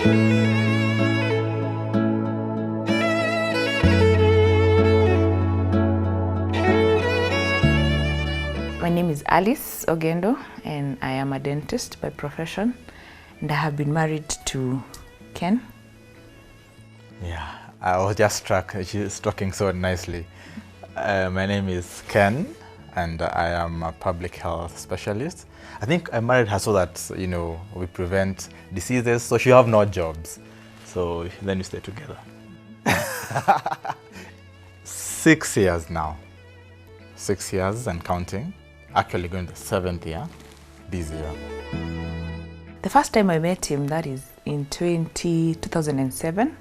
My name is Alice Ogendo, and I am a dentist by profession, and I have been married to Ken. Yeah, I was just struck. She's talking so nicely. My name is Ken, and I am a public health specialist. I think I married her so that, you know, we prevent diseases, so she have no jobs. So then we stay together. 6 years now. 6 years and counting. Actually going to the 7th year this year. The first time I met him, that is in 2007.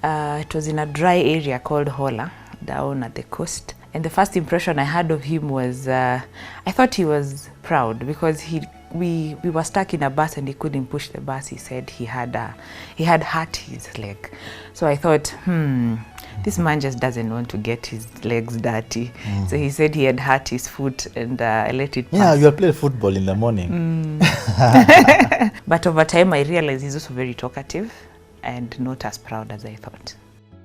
It was in a dry area called Hola, down at the coast. And the first impression I had of him was, I thought he was proud because we were stuck in a bus and he couldn't push the bus. He said he had hurt his leg. So I thought, this man just doesn't want to get his legs dirty. So he said he had hurt his foot, and I let it pass. Yeah, you played football in the morning. But over time I realized he's also very talkative and not as proud as I thought.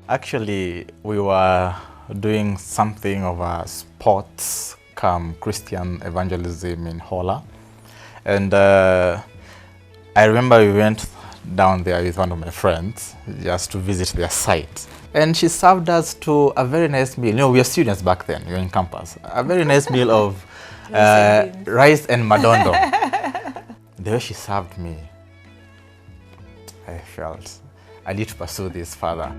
Actually, we were doing something of a sports come Christian evangelism in Hola. And I remember we went down there with one of my friends just to visit their site. And she served us to a very nice meal. You know, we were students back then, we were in campus. A very nice meal of rice and madondo. The way she served me, I felt I need to pursue this further.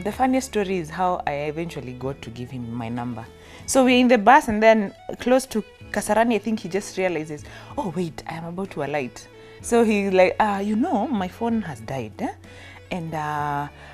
The funniest story is how I eventually got to give him my number. So we're in the bus, and then close to Kasarani, I think he just realizes, oh wait, I am about to alight. So he's like, you know, my phone has died, and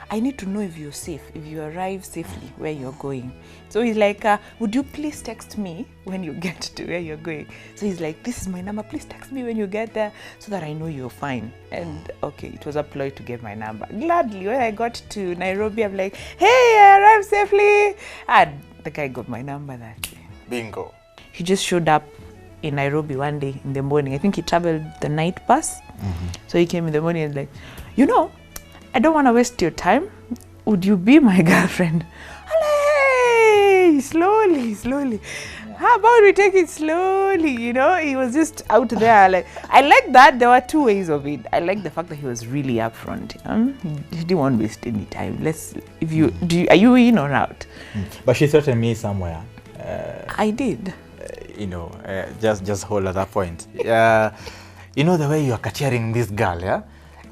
I need to know if you're safe, if you arrive safely where you're going. So he's like, would you please text me when you get to where you're going? So he's like, this is my number, please text me when you get there so that I know you're fine. And okay, it was a ploy to get my number. Gladly, when I got to Nairobi, I'm like, hey, I arrived safely. And the guy got my number that day. Bingo. He just showed up in Nairobi one day in the morning. I think he traveled the night bus. So he came in the morning and like, you know, I don't want to waste your time. Would you be my girlfriend? I'm like, hey, slowly. How about we take it slowly? You know, he was just out there. Like, I like that. There were two ways of it. I like the fact that he was really upfront. He didn't want to waste any time. Are you in or out? But she threatened me somewhere. I did. You know, just hold at that point. You know the way you are catering this girl, yeah?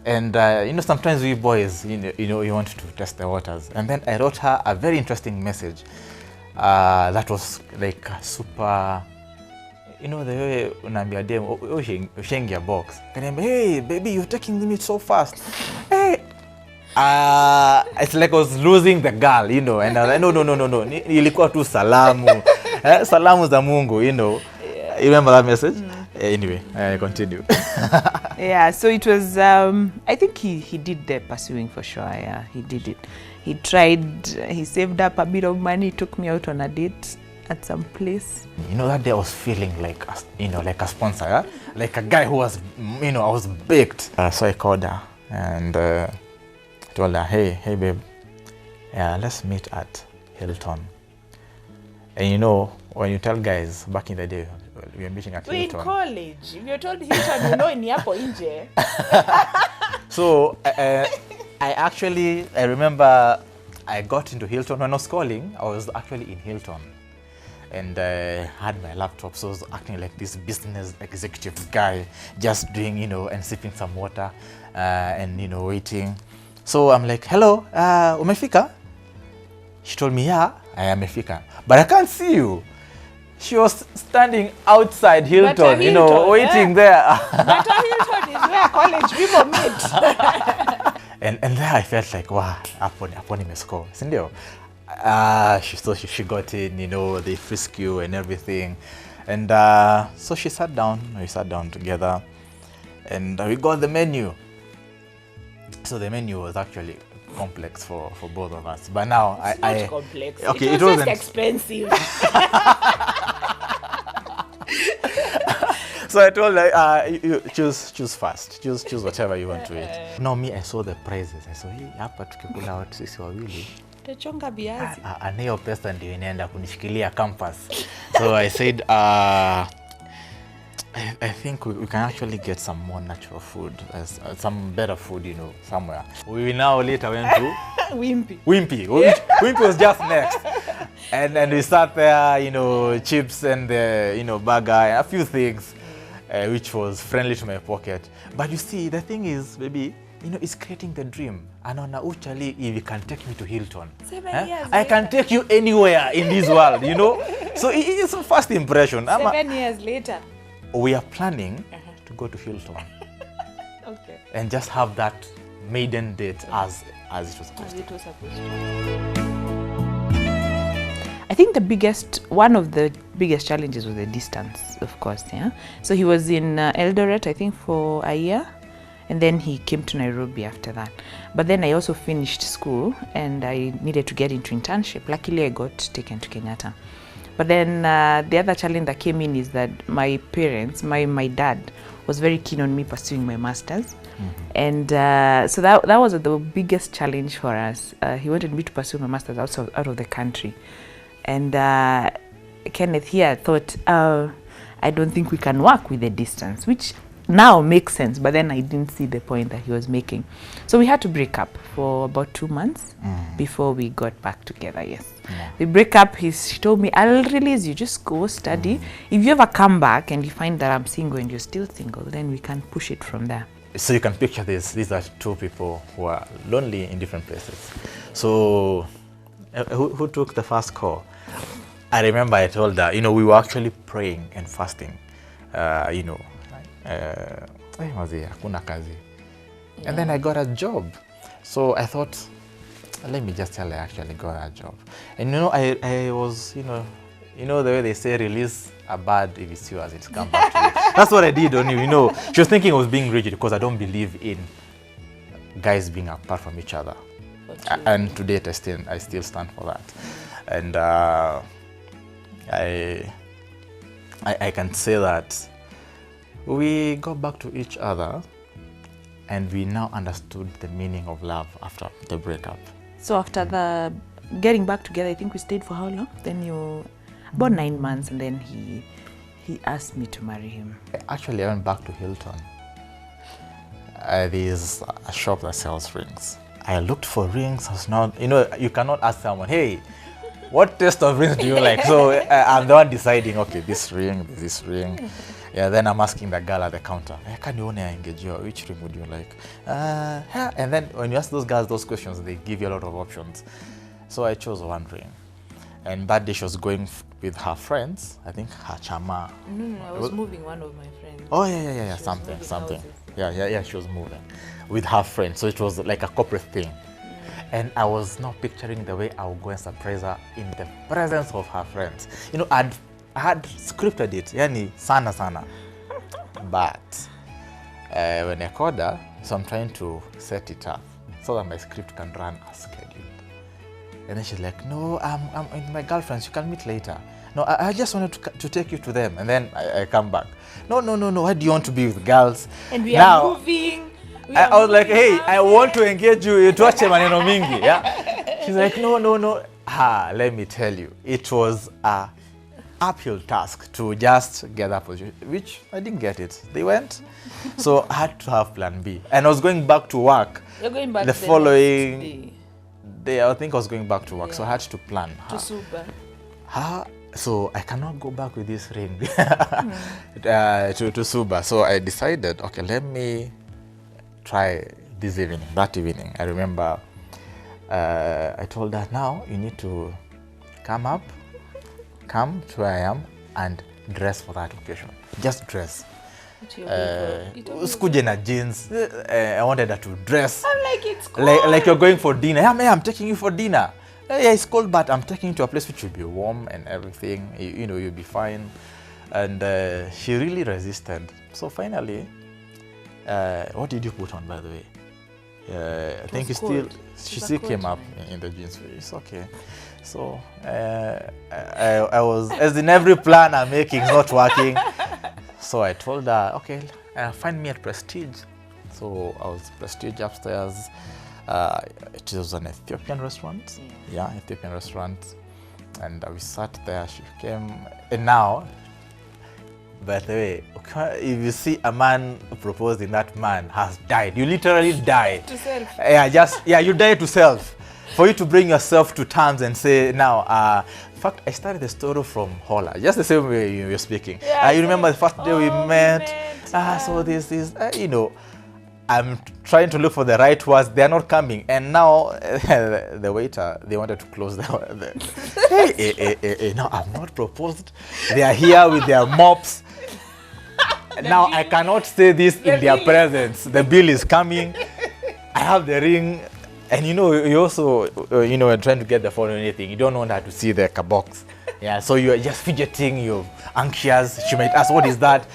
And you know, sometimes we boys, you know, you want to test the waters. And then I wrote her a very interesting message that was like super, you know, the way unaambia dem ushengia box. And hey, baby, you're taking me so fast. Hey. It's like I was losing the girl, you know. And I was like, no. Ilikuwa tu salamu. Salamu za Mungu, you know. Yeah. You remember that message? Anyway, I continue. Yeah, so it was, I think he did the pursuing for sure. Yeah, he did it. He tried, he saved up a bit of money, took me out on a date at some place. You know, that day I was feeling like, you know, like a sponsor, yeah? Like a guy who was, you know, I was baked. So I called her and told her, hey babe, let's meet at Hilton. And you know, when you tell guys back in the day, we were meeting at Hilton. In college, if you're told Hilton, you know in Yapo Inje. So I remember I got into Hilton. When I was calling, I was actually in Hilton. And I had my laptop, so I was acting like this business executive guy, just doing, you know, and sipping some water and, you know, waiting. So I'm like, hello, umefika? She told me, yeah, I am umefika. But I can't see you. She was standing outside Hilton, you know, waiting there. But Hilton is where college people meet. and there I felt like, wow, hapo nimescore, si ndio? She got in, you know, they frisk you and everything. And so she sat down, we sat down together, and we got the menu. So the menu was actually complex for both of us. But now it's not complex. Okay, it was just expensive. So I told her, you choose first. Choose whatever you want to eat. No, me, I saw the prices. I saw, hey, hapa tukikula watu sisi wawili. Utachonga viazi. Anayo pesa ndio inaenda kunishikilia campus. So I said, I think we can actually get some more natural food, some better food, you know, somewhere. We now later went to Wimpy. Wimpy was just next. And we sat there, you know, chips and the, you know, burger, and a few things, which was friendly to my pocket. But you see, the thing is, baby, you know, it's creating the dream. And on Uchali, if you can take me to Hilton, 7 years I can take you anywhere in this world, you know. So it's a first impression. 7 years later. We are planning to go to Hilton. Okay. And just have that maiden date as it was supposed to. I think one of the biggest challenges was the distance, of course. Yeah. So he was in Eldoret, I think, for a year, and then he came to Nairobi after that. But then I also finished school, and I needed to get into internship. Luckily, I got taken to Kenyatta. But then the other challenge that came in is that my parents, my dad, was very keen on me pursuing my master's. And so that was the biggest challenge for us. He wanted me to pursue my master's out of the country. And Kenneth here thought, I don't think we can work with the distance, which now makes sense, but then I didn't see the point that he was making. So we had to break up for about 2 months before we got back together, yes. We break up, he told me, I'll release you, just go study. If you ever come back and you find that I'm single and you're still single, then we can push it from there. So you can picture this, these are two people who are lonely in different places. So who took the first call? I remember I told her, you know, we were actually praying and fasting, you know, hakuna kazi. And then I got a job. So I thought, let me just tell her I actually got a job. And you know, I was, you know the way they say release a bird if it's yours, it's come back to you. That's what I did on you, you know. She was thinking I was being rigid because I don't believe in guys being apart from each other. And to date, I still stand for that. And I can say that we got back to each other and we now understood the meaning of love after the breakup. So after the getting back together, I think we stayed for how long? Then about 9 months, and then he asked me to marry him. Actually, I went back to Hilton. There's a shop that sells rings. I looked for rings. I was not, you know, you cannot ask someone, hey, what taste of rings do you like? So I'm the one deciding, okay, this ring. Yeah, then I'm asking the girl at the counter, can you engage you? Which ring would you like? And then when you ask those girls those questions, they give you a lot of options. So I chose one ring. And that day she was going with her friends, I think her chama. No, I was moving one of my friends. Oh, yeah, something. Houses. Yeah, she was moving with her friends. So it was like a corporate thing. And I was now picturing the way I would go and surprise her in the presence of her friends. You know, I had scripted it, yani sana. But when I called her, so I'm trying to set it up so that my script can run as scheduled. And then she's like, no, I'm with my girlfriends, you can meet later. No, I just wanted to take you to them. And then I come back. No, why do you want to be with girls? And we are moving. I was like, hey, I want to engage you. Tuache maneno mingi. Yeah. She's like, no. Let me tell you, it was a uphill task to just get that position, which I didn't get it. They went. So I had to have plan B. And I was going back to work. You're going back the following day. I think I was going back to work. So I had to plan. To Suba. So I cannot go back with this ring to Suba. So I decided, okay, let me try this evening, that evening. I remember I told her, now you need to come to where I am and dress for that occasion. Just dress. Usikuje na jeans. I wanted her to dress. I'm like, it's cold. Like you're going for dinner. Yeah, I'm taking you for dinner. Yeah, it's cold, but I'm taking you to a place which will be warm and everything. You know, you'll be fine. And she really resisted. So finally, what did you put on, by the way? I think she still came up in the jeans. It's okay. So I was, as in every plan I'm making, not working. So So I told her, okay, find me at Prestige. So I was Prestige upstairs. It was an Ethiopian restaurant. Yeah, Ethiopian restaurant. And we sat there. She came. And now, by the way, if you see a man proposing, that man has died. You literally died. To self. Yeah, you die to self. For you to bring yourself to terms and say, now, in fact, I started the story from Hola, just the same way you're speaking. Yeah, you remember the first day we met? So this is, I'm trying to look for the right words. They're not coming. And now the waiter, they wanted to close hey, no, I've not proposed. They are here with their mops. Now I cannot say this in their presence. The bill is coming. I have the ring. And you also, when trying to get the phone or anything, you don't want her to see the box. Yeah, so you're just fidgeting, you're anxious. She might ask, what is that?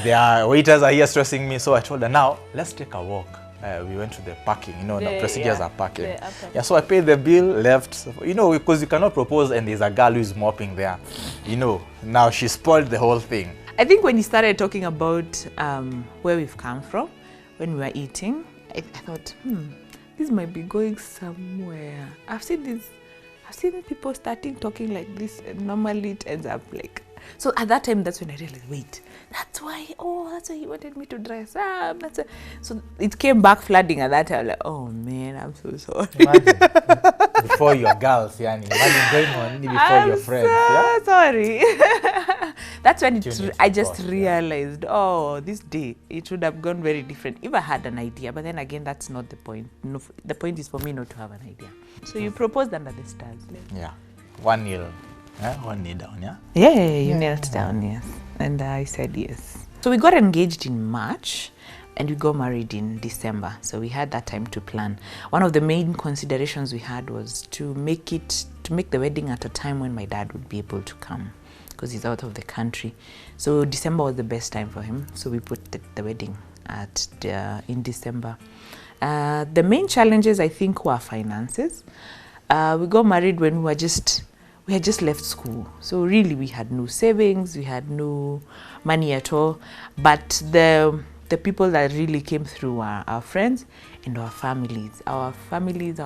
The waiters are here stressing me. So I told her, now, let's take a walk. We went to the parking, the procedures are parking. Yeah, so I paid the bill, left, because you cannot propose and there's a girl who is mopping there. Now she spoiled the whole thing. I think when you started talking about where we've come from, when we were eating, I thought, this might be going somewhere. I've seen people starting talking like this, and normally it ends up like. So at that time, that's when I realized, wait, that's why he wanted me to dress up. So it came back flooding at that time. Like, oh man, I'm so sorry. Imagine, before your girls, imagine going on before your friends. I'm so sorry. That's when I just realized, this day, it would have gone very different if I had an idea. But then again, that's not the point. No, the point is for me not to have an idea. So you proposed under the stars. Yeah. 1 kneel. One knee down, yeah? Yeah, you knelt down, yes. And I said yes. So we got engaged in March and we got married in December. So we had that time to plan. One of the main considerations we had was to make the wedding at a time when my dad would be able to come because he's out of the country. So December was the best time for him. So we put the wedding in December. The main challenges, I think, were finances. We got married when we had just left school. So really we had no savings, we had no money at all. But the people that really came through were our friends and our families. Our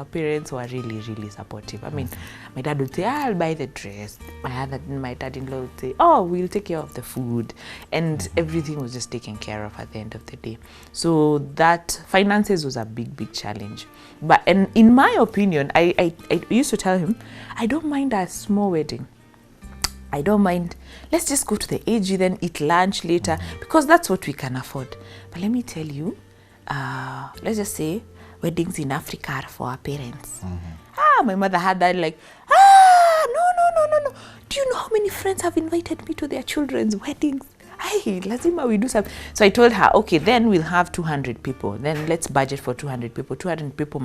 parents were really, really supportive. I mean, my dad would say, I'll buy the dress. My dad-in-law would say, we'll take care of the food. And everything was just taken care of at the end of the day. So that finances was a big, big challenge. But in my opinion, I used to tell him, I don't mind a small wedding. I don't mind. Let's just go to the AG, then eat lunch later, because that's what we can afford. But let me tell you, let's just say weddings in Africa are for our parents. My mother had that like, no. Do you know how many friends have invited me to their children's weddings? Hey, lazima we do something. So I told her, okay, then we'll have 200 people. Then let's budget for 200 people. 200 people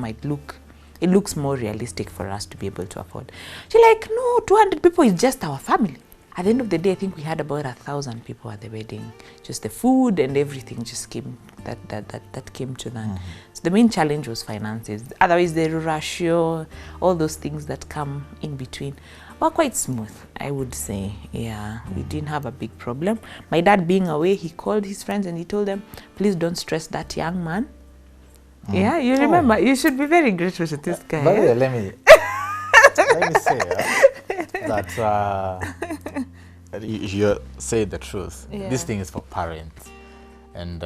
it looks more realistic for us to be able to afford. She's like, no, 200 people is just our family. At the end of the day, I think we had about 1,000 people at the wedding. Just the food and everything just came, that came to that. So the main challenge was finances. Otherwise, the ratio, all those things that come in between were quite smooth, I would say. Yeah, we didn't have a big problem. My dad being away, he called his friends and he told them, please don't stress that young man. Yeah, you remember, you should be very grateful to this guy. By the way, let me say that you say the truth. Yeah. This thing is for parents. And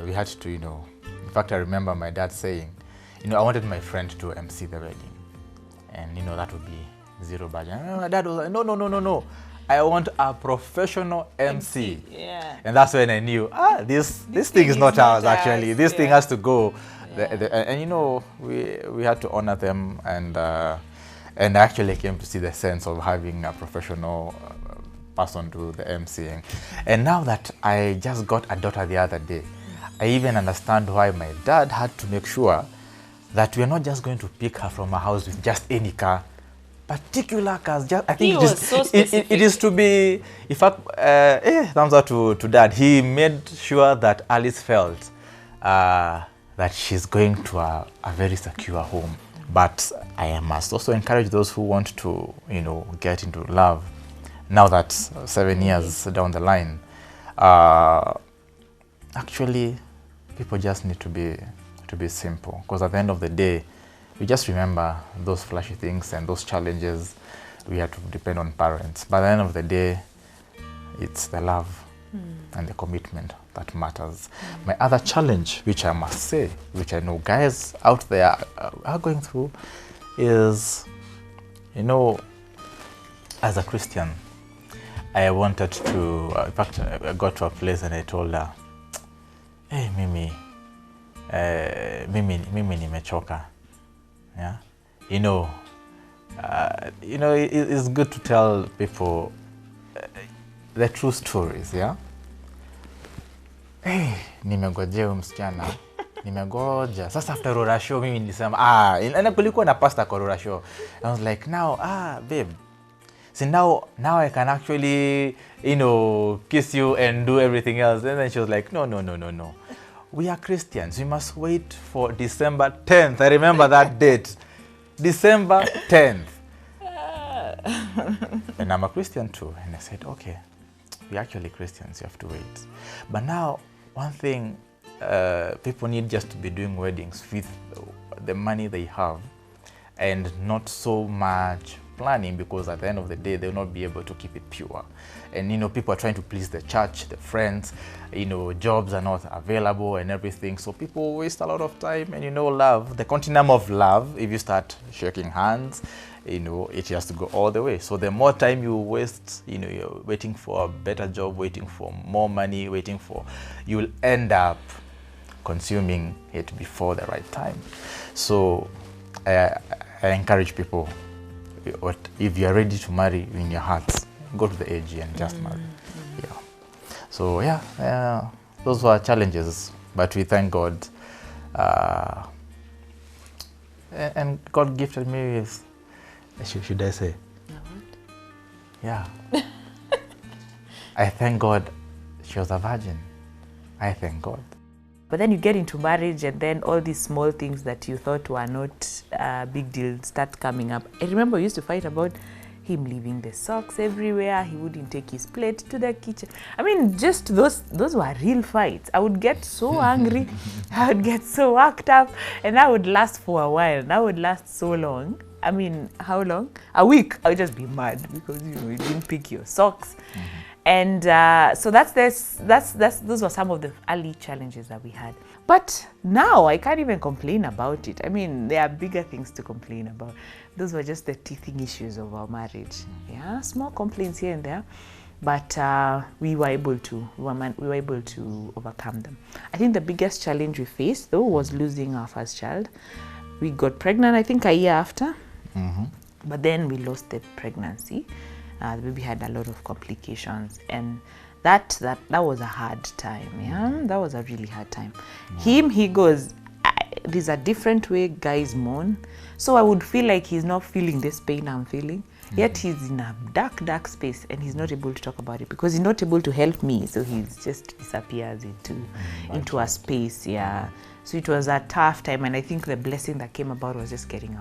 we had to, in fact, I remember my dad saying, I wanted my friend to MC the wedding. And, that would be zero budget. And my dad was like, no. I want a professional MC. Yeah. And that's when I knew, this thing is not ours, actually. This thing has to go. And we had to honor them, and I actually came to see the sense of having a professional person do the emceeing. And now that I just got a daughter the other day, I even understand why my dad had to make sure that we're not just going to pick her from a house with just any car, particular cars. I think it is to be, in fact, thumbs up to Dad. He made sure that Alice felt that she's going to a very secure home. But I must also encourage those who want to, get into love. Now that 7 years down the line, Actually, people just need to be simple, because at the end of the day, we just remember those flashy things and those challenges. We have to depend on parents. But at the end of the day, it's the love and the commitment that matters. My other challenge, which I must say, which I know guys out there are going through, is, you know, as a Christian, I wanted to, in fact, I got to a place and I told her, hey, Mimi nimechoka. Yeah, it's good to tell people the true stories. Yeah, hey, nimegojea msichana, nimegoja. Sasa after Rora show, mimi nilisema, kulikuwa na pasta kwa Rora show. I was like, now, babe, see now I can actually, kiss you and do everything else. And then she was like, no. We are Christians. We must wait for December 10th. I remember that date. December 10th. And I'm a Christian too. And I said, okay, we're actually Christians. You have to wait. But now, one thing, people need just to be doing weddings with the money they have and not so much planning, because at the end of the day, they'll not be able to keep it pure. And, people are trying to please the church, the friends, jobs are not available and everything. So people waste a lot of time. And, love, the continuum of love, if you start shaking hands, it has to go all the way. So the more time you waste, you're waiting for a better job, waiting for more money, you'll end up consuming it before the right time. So I encourage people, if you are ready to marry in your hearts, go to the AG and just marry. Yeah. So those were challenges, but we thank God. And God gifted me with, should I say? Yeah. I thank God she was a virgin. I thank God. But then you get into marriage, and then all these small things that you thought were not a big deal start coming up. I remember we used to fight about him leaving the socks everywhere. He wouldn't take his plate to the kitchen. I mean, just those were real fights. I would get so angry. I would get so worked up, and that would last for a while. That would last so long. I mean, how long? A week. I would just be mad because you didn't pick your socks. And so those were some of the early challenges that we had. But now I can't even complain about it. I mean, there are bigger things to complain about. Those were just the teething issues of our marriage. Yeah, small complaints here and there, but we were able to overcome them. I think the biggest challenge we faced, though, was losing our first child. We got pregnant, I think, a year after, but then we lost the pregnancy. The baby had a lot of complications, and that was a hard time. Yeah, that was a really hard time. He goes, there's a different way guys mourn, so I would feel like he's not feeling this pain I'm feeling, yet he's in a dark space and he's not able to talk about it because he's not able to help me, so he just disappears into a space. Yeah, so it was a tough time, and I think the blessing that came about was just getting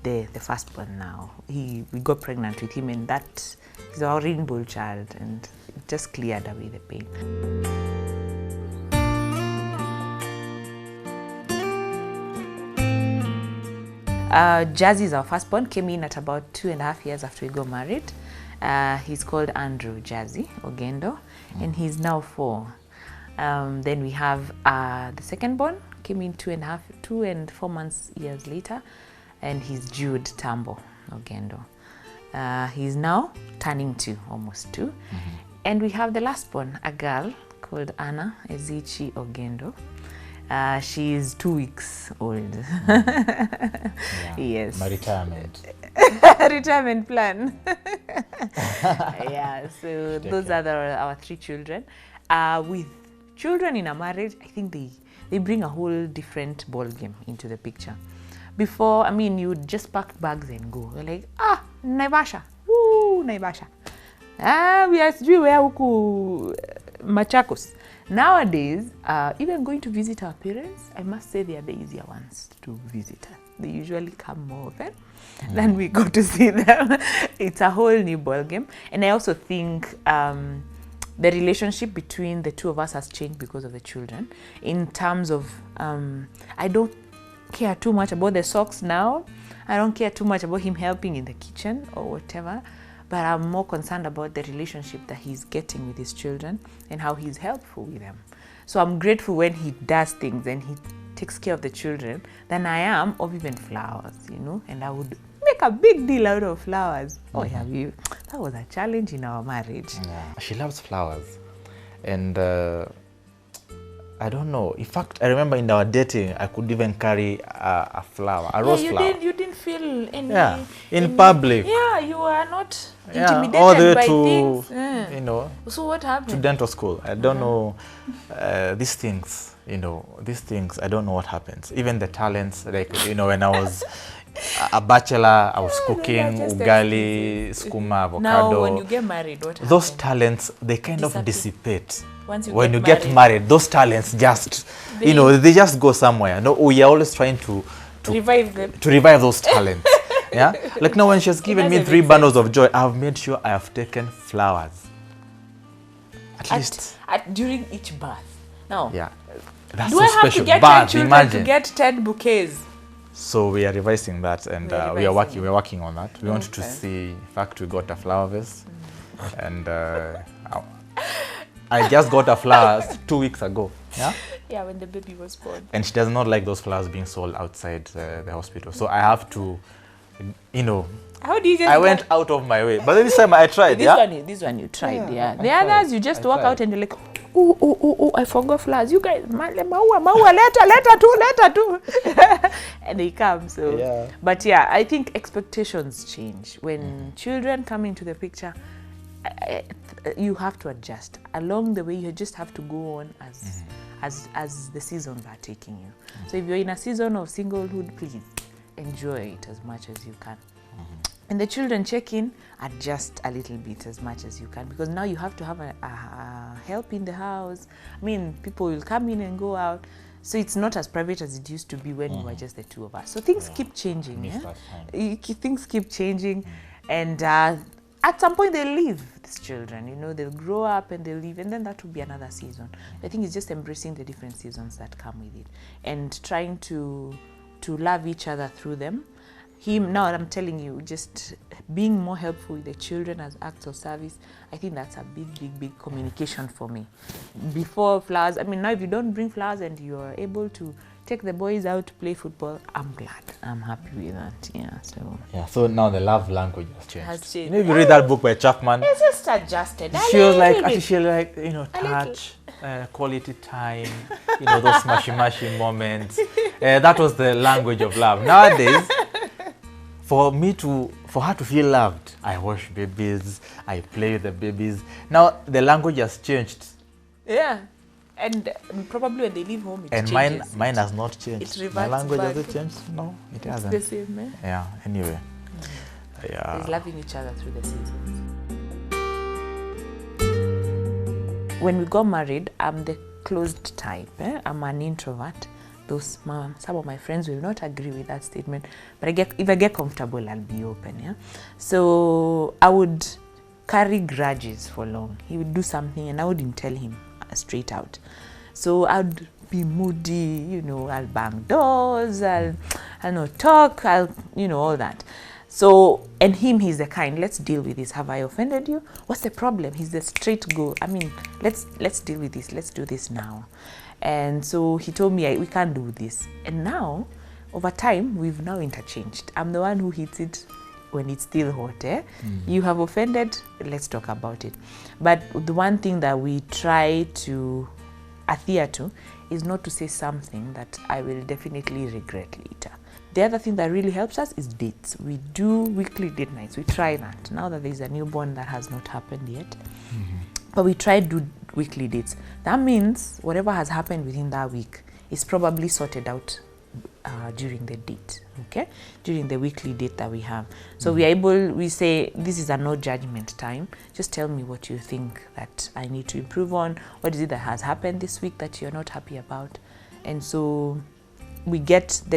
the firstborn now. We got pregnant with him, and that is our rainbow child, and it just cleared away the pain. Jazzy is our firstborn, came in at about 2.5 years after we got married. He's called Andrew Jazzy Ogendo, and he's now 4. Then we have the secondborn, came in 2 and 4 years later, and he's Jude Tambo Ogendo. He's now turning 2, almost 2. And we have the last born, a girl called Anna Ezichi Ogendo. She's 2 weeks old. Yes. My retirement. Retirement plan. Yeah, so those are our 3 children. With children in a marriage, I think they bring a whole different ball game into the picture. Before, I mean, you just pack bags and go. You're like, Naivasha. Woo, Naivasha. We are where huku Machakos. Nowadays, even going to visit our parents, I must say they are the easier ones to visit. They usually come more often than we go to see them. It's a whole new ball game. And I also think the relationship between the two of us has changed because of the children. In terms of, I don't care too much about the socks now. I don't care too much about him helping in the kitchen or whatever. But I'm more concerned about the relationship that he's getting with his children and how he's helpful with them. So I'm grateful when he does things and he takes care of the children than I am of even flowers, you know. And I would make a big deal out of flowers. Oh yeah, that was a challenge in our marriage. Yeah. She loves flowers. And I don't know. In fact, I remember in our dating, I could even carry a flower, a rose flower. You didn't feel any... Yeah, in public. Yeah, you were not Yeah, all the way intimidated by to, things. Yeah. you know, So what to happened? dental school. I don't know these things, you know, these things, I don't know what happens. Even the talents, like, you know, when I was a bachelor, I was cooking just ugali, skuma, avocado. Now, when you get married, what Those happens? talents, they kind of Disappear. dissipate. Once you When get you get married, those talents just, you know, they just go somewhere. No, we are always trying to revive them. to revive those talents. Yeah, like now when she has given me doesn't 3 make bundles of joy, I've made sure I have taken flowers. At least, During each birth. Now, yeah, that's do so I have special. to get But 10 children imagine. to get 10 bouquets? So we are revising that, and We are we are revising. working on that. We wanted to Okay. see. In fact, we got a flower vase, and I just got a flowers 2 weeks ago. Yeah. Yeah, when the baby was born. And she does not like those flowers being sold outside the hospital. So I have to, you know, How do you just I went out of my way. But this time I tried, This one you tried, yeah. I The tried. others, you just I walk tried. out and you're like, oh, I forgot flowers. You guys, maua, letter too. And they come, so. Yeah. But yeah, I think expectations change. When children come into the picture, you have to adjust. Along the way, you just have to go on as the seasons are taking you. So if you're in a season of singlehood, please enjoy it as much as you can. And the children check in, adjust a little bit as much as you can, because now you have to have a help in the house. I mean, people will come in and go out. So it's not as private as it used to be when we were just the two of us. So things keep changing. Miss Yeah? that time. Things keep changing. And at some point they leave, these children. You know, they'll grow up and they'll leave. And then that will be another season. I think it's just embracing the different seasons that come with it. And trying to love each other through them. Now I'm telling you, just being more helpful with the children as acts of service, I think that's a big communication for me. Before flowers, I mean, now if you don't bring flowers and you're able to take the boys out to play football, I'm glad. I'm happy with that, yeah, so. Yeah, so now the love language has changed. Has changed. You know, if you read that book by Chapman, It's just adjusted. she was like, little bit. actually, like, you know, touch, quality time, you know, those smashy moments. That was the language of love. Nowadays, for her to feel loved, I wash babies, I play with the babies. Now the language has changed, Yeah, and probably when they leave home, it and changes. mine has not changed. It My reverts language back. has it changed? No, it It's the hasn't. same, eh? Yeah. Anyway. Yeah. Is loving each other through the seasons. When we got married, I'm the closed type. I'm an introvert. Some of my friends will not agree with that statement, but if I get comfortable, I'll be open. Yeah. So I would carry grudges for long. He would do something, and I wouldn't tell him straight out. So I'd be moody. You know, I'll bang doors. I'll not talk. All that. So, and he's the kind, let's deal with this. Have I offended you? What's the problem? He's the straight go. I mean, let's deal with this. Let's do this now. And so he told me, we can't do this. And now, over time, we've now interchanged. I'm the one who hits it when it's still hot. You have offended, let's talk about it. But the one thing that we try to adhere to is not to say something that I will definitely regret later. The other thing that really helps us is dates. We do weekly date nights. We try that. Now that there's a newborn, that has not happened yet. But we try to do weekly dates. That means whatever has happened within that week is probably sorted out during the date, okay? During the weekly date that we have. So we say, this is a no judgment time. Just tell me what you think that I need to improve on. What is it that has happened this week that you're not happy about? And so the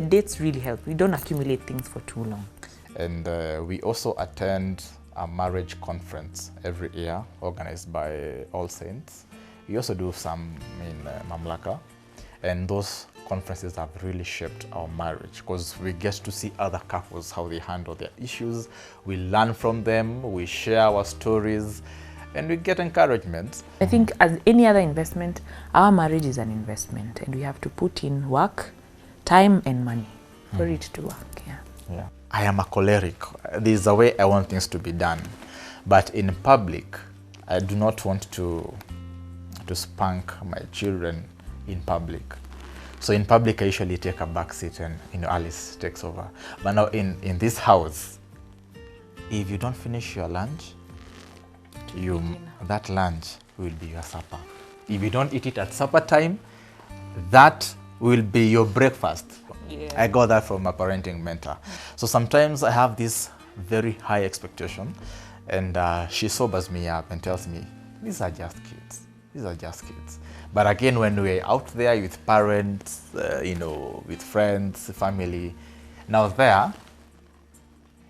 dates really help. We don't accumulate things for too long. And we also attend a marriage conference every year organized by All Saints. We also do some in Mamlaka, and those conferences have really shaped our marriage because we get to see other couples, how they handle their issues. We learn from them, we share our stories, and we get encouragement. I think as any other investment, our marriage is an investment, and we have to put in work, time and money for it to work. Yeah. I am a choleric. There's a way I want things to be done. But in public, I do not want to spank my children in public. So in public, I usually take a back seat and Alice takes over. But now in this house, if you don't finish your lunch, that lunch will be your supper. If you don't eat it at supper time, that will be your breakfast. Yeah. I got that from a parenting mentor. So sometimes I have this very high expectation, and she sobers me up and tells me, these are just kids. These are just kids. But again, when we're out there with parents, with friends, family, now there,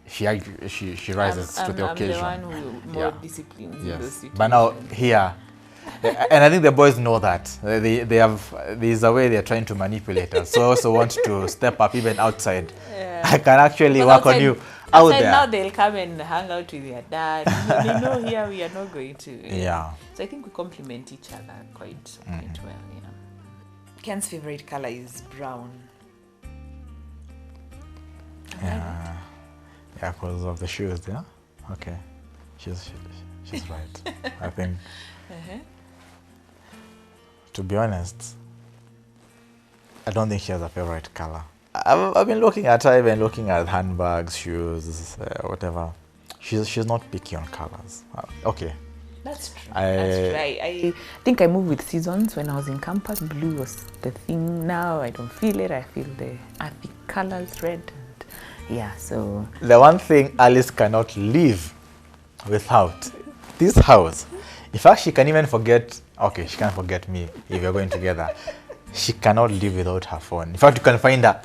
she rises to the occasion. I'm the one who more disciplines in those situations. But now here, and I think the boys know that. There's a way they're trying to manipulate us. So I also want to step up even outside. Yeah. I can actually work on you out there. Now they'll come and hang out with their dad. They know here we are not going to. Yeah. So I think we complement each other quite well. Yeah. Ken's favorite color is brown. Yeah. Yeah, because of the shoes, yeah? Okay. She's right. I think, to be honest, I don't think she has a favorite color. I've been looking at her, I've been looking at handbags, shoes, whatever. She's not picky on colors. Okay. That's true. I think I moved with seasons. When I was in campus, blue was the thing. Now I don't feel it. I feel the earthy colors, red. Yeah, so... The one thing Alice cannot live without, this house. In fact, she can even forget, okay, she can't forget me if we're going together. She cannot live without her phone. In fact, you can find her.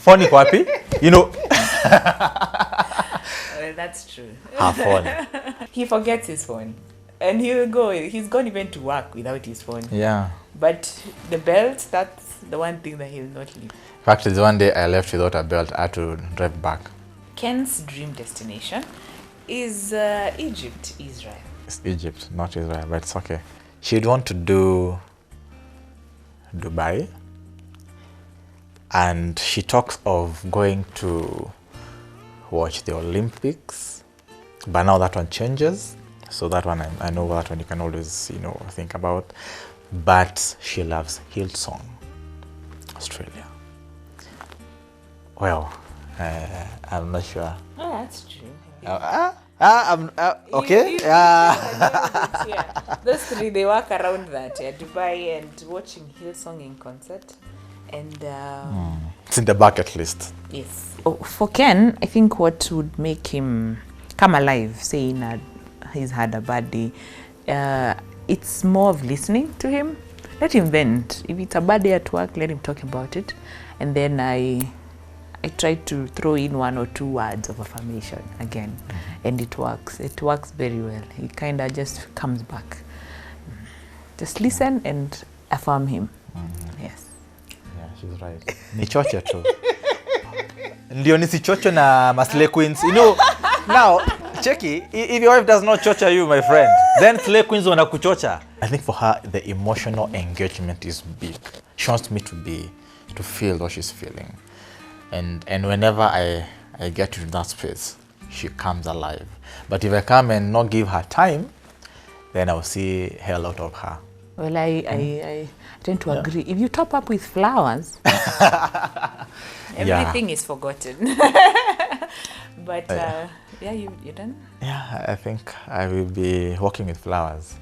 Phone iko wapi? Well, that's true. Her phone. He forgets his phone. And he's gone even to work without his phone. Yeah. But the belt, that's the one thing that he'll not leave. In fact, it's one day I left without a belt. I had to drive back. Ken's dream destination is Egypt, Israel. It's Egypt, not Israel, but it's okay. She'd want to do Dubai. And she talks of going to watch the Olympics. But now that one changes. So that one, I know that one you can always, think about. But she loves Hillsong, Australia. Well, I'm not sure. Oh, that's true. Okay. Yeah. Those three, they work around that. Yeah, Dubai and watching Hillsong in concert. And it's in the bucket list. Yes. Oh, for Ken, I think what would make him come alive, saying he's had a bad day, it's more of listening to him. Let him vent. If it's a bad day at work, let him talk about it. And then I try to throw in 1 or 2 words of affirmation again. And it works. It works very well. He kind of just comes back. Just listen and affirm him. Yes. Yeah, she's right. Ni choche tu. Ndio nisichocho na Maslay Queens. Now, Cheki, if your wife does not chocha you, my friend, then Slay Queens wanakuchocha. I think for her, the emotional engagement is big. She wants me to feel what she's feeling. And whenever I get to that space, she comes alive. But if I come and not give her time, then I'll see hell out of her. Well, I tend to agree. If you top up with flowers, everything is forgotten. But, you're done? Yeah, I think I will be walking with flowers.